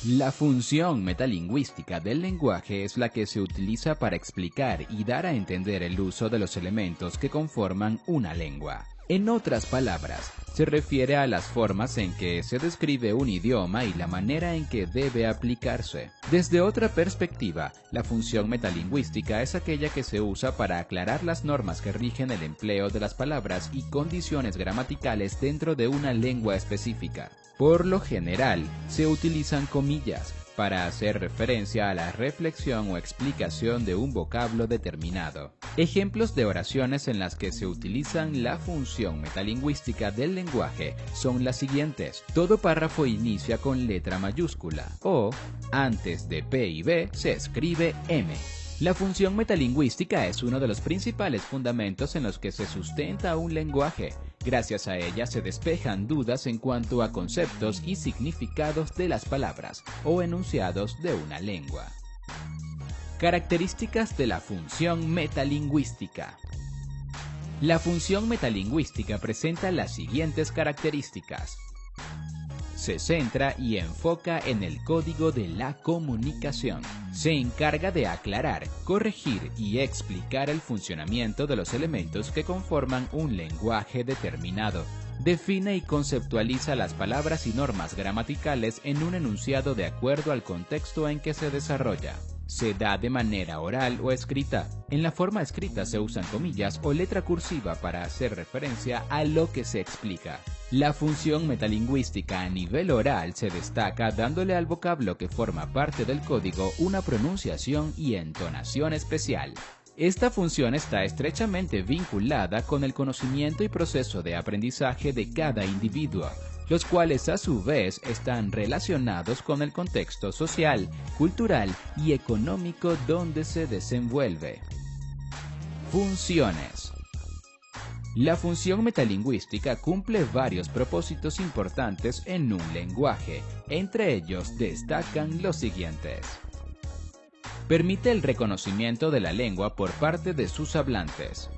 La función metalingüística del lenguaje es la que se utiliza para explicar y dar a entender el uso de los elementos que conforman una lengua. En otras palabras, se refiere a las formas en que se describe un idioma y la manera en que debe aplicarse. Desde otra perspectiva, la función metalingüística es aquella que se usa para aclarar las normas que rigen el empleo de las palabras y condiciones gramaticales dentro de una lengua específica. Por lo general, se utilizan comillas para hacer referencia a la reflexión o explicación de un vocablo determinado. Ejemplos de oraciones en las que se utilizan la función metalingüística del lenguaje son las siguientes. Todo párrafo inicia con letra mayúscula o, antes de P y B, se escribe M. La función metalingüística es uno de los principales fundamentos en los que se sustenta un lenguaje. Gracias a ella se despejan dudas en cuanto a conceptos y significados de las palabras o enunciados de una lengua. Características de la función metalingüística. La función metalingüística presenta las siguientes características. Se centra y enfoca en el código de la comunicación. Se encarga de aclarar, corregir y explicar el funcionamiento de los elementos que conforman un lenguaje determinado. Define y conceptualiza las palabras y normas gramaticales en un enunciado de acuerdo al contexto en que se desarrolla. Se da de manera oral o escrita. En la forma escrita se usan comillas o letra cursiva para hacer referencia a lo que se explica. La función metalingüística a nivel oral se destaca dándole al vocablo que forma parte del código una pronunciación y entonación especial. Esta función está estrechamente vinculada con el conocimiento y proceso de aprendizaje de cada individuo, los cuales a su vez están relacionados con el contexto social, cultural y económico donde se desenvuelve. Funciones. La función metalingüística cumple varios propósitos importantes en un lenguaje. Entre ellos destacan los siguientes. Permite el reconocimiento de la lengua por parte de sus hablantes.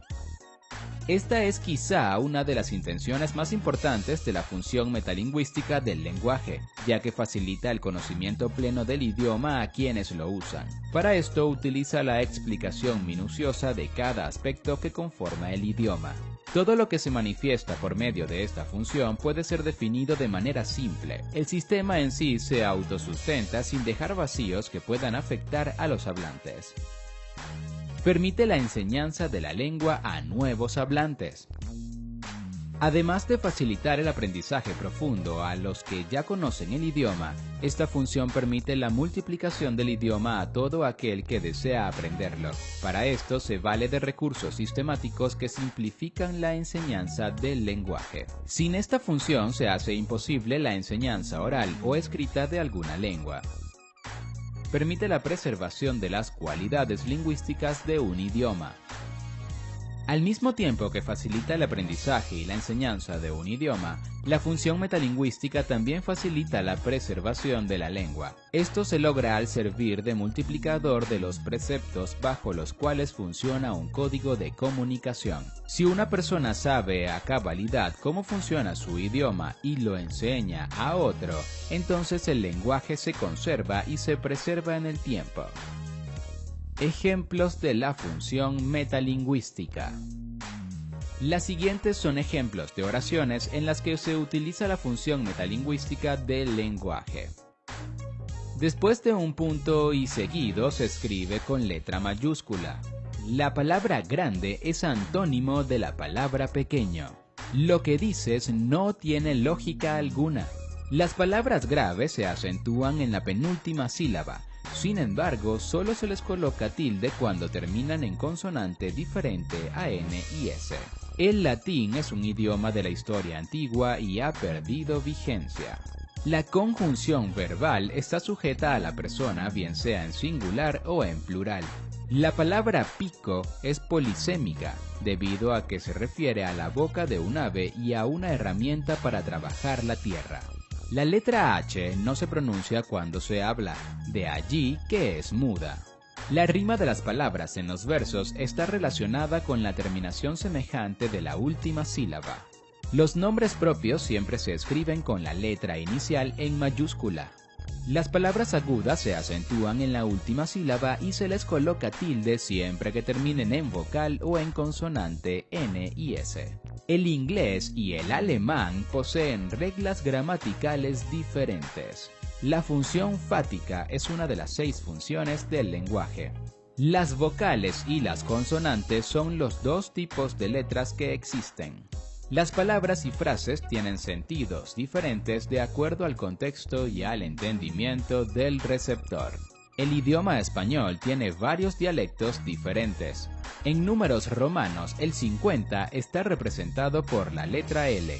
Esta es quizá una de las intenciones más importantes de la función metalingüística del lenguaje, ya que facilita el conocimiento pleno del idioma a quienes lo usan. Para esto utiliza la explicación minuciosa de cada aspecto que conforma el idioma. Todo lo que se manifiesta por medio de esta función puede ser definido de manera simple. El sistema en sí se autosustenta sin dejar vacíos que puedan afectar a los hablantes. Permite la enseñanza de la lengua a nuevos hablantes. Además de facilitar el aprendizaje profundo a los que ya conocen el idioma, esta función permite la multiplicación del idioma a todo aquel que desea aprenderlo. Para esto se vale de recursos sistemáticos que simplifican la enseñanza del lenguaje. Sin esta función se hace imposible la enseñanza oral o escrita de alguna lengua. Permite la preservación de las cualidades lingüísticas de un idioma. Al mismo tiempo que facilita el aprendizaje y la enseñanza de un idioma, la función metalingüística también facilita la preservación de la lengua. Esto se logra al servir de multiplicador de los preceptos bajo los cuales funciona un código de comunicación. Si una persona sabe a cabalidad cómo funciona su idioma y lo enseña a otro, entonces el lenguaje se conserva y se preserva en el tiempo. Ejemplos de la función metalingüística. Las siguientes son ejemplos de oraciones en las que se utiliza la función metalingüística del lenguaje. Después de un punto y seguido se escribe con letra mayúscula. La palabra grande es antónimo de la palabra pequeño. Lo que dices no tiene lógica alguna. Las palabras graves se acentúan en la penúltima sílaba. Sin embargo, solo se les coloca tilde cuando terminan en consonante diferente a N y S. El latín es un idioma de la historia antigua y ha perdido vigencia. La conjunción verbal está sujeta a la persona, bien sea en singular o en plural. La palabra pico es polisémica, debido a que se refiere a la boca de un ave y a una herramienta para trabajar la tierra. La letra H no se pronuncia cuando se habla, de allí que es muda. La rima de las palabras en los versos está relacionada con la terminación semejante de la última sílaba. Los nombres propios siempre se escriben con la letra inicial en mayúscula. Las palabras agudas se acentúan en la última sílaba y se les coloca tilde siempre que terminen en vocal o en consonante N y S. El inglés y el alemán poseen reglas gramaticales diferentes. La función fática es una de las 6 funciones del lenguaje. Las vocales y las consonantes son los 2 tipos de letras que existen. Las palabras y frases tienen sentidos diferentes de acuerdo al contexto y al entendimiento del receptor. El idioma español tiene varios dialectos diferentes. En números romanos, el 50 está representado por la letra L.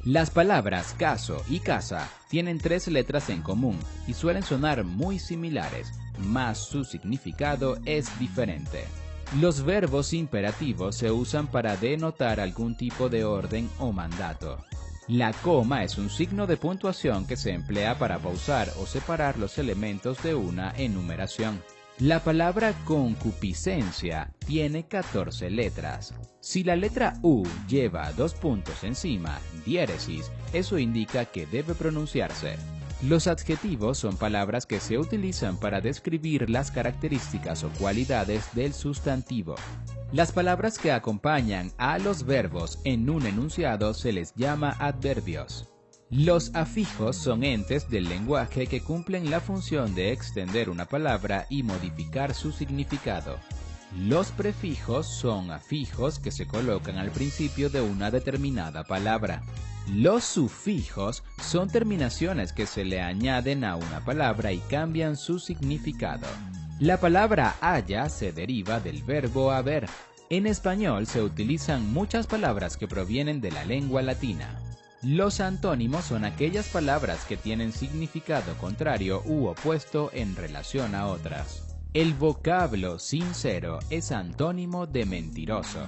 Las palabras caso y casa tienen 3 letras en común y suelen sonar muy similares, mas su significado es diferente. Los verbos imperativos se usan para denotar algún tipo de orden o mandato. La coma es un signo de puntuación que se emplea para pausar o separar los elementos de una enumeración. La palabra concupiscencia tiene 14 letras. Si la letra U lleva 2 puntos encima, diéresis, eso indica que debe pronunciarse. Los adjetivos son palabras que se utilizan para describir las características o cualidades del sustantivo. Las palabras que acompañan a los verbos en un enunciado se les llama adverbios. Los afijos son entes del lenguaje que cumplen la función de extender una palabra y modificar su significado. Los prefijos son afijos que se colocan al principio de una determinada palabra. Los sufijos son terminaciones que se le añaden a una palabra y cambian su significado. La palabra haya se deriva del verbo haber. En español se utilizan muchas palabras que provienen de la lengua latina. Los antónimos son aquellas palabras que tienen significado contrario u opuesto en relación a otras. El vocablo sincero es antónimo de mentiroso.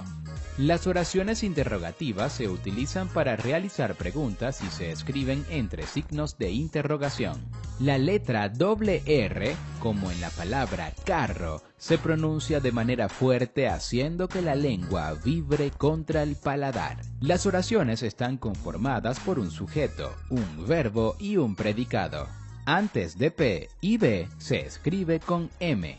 Las oraciones interrogativas se utilizan para realizar preguntas y se escriben entre signos de interrogación. La letra doble R, como en la palabra carro, se pronuncia de manera fuerte haciendo que la lengua vibre contra el paladar. Las oraciones están conformadas por un sujeto, un verbo y un predicado. Antes de P y B se escribe con M.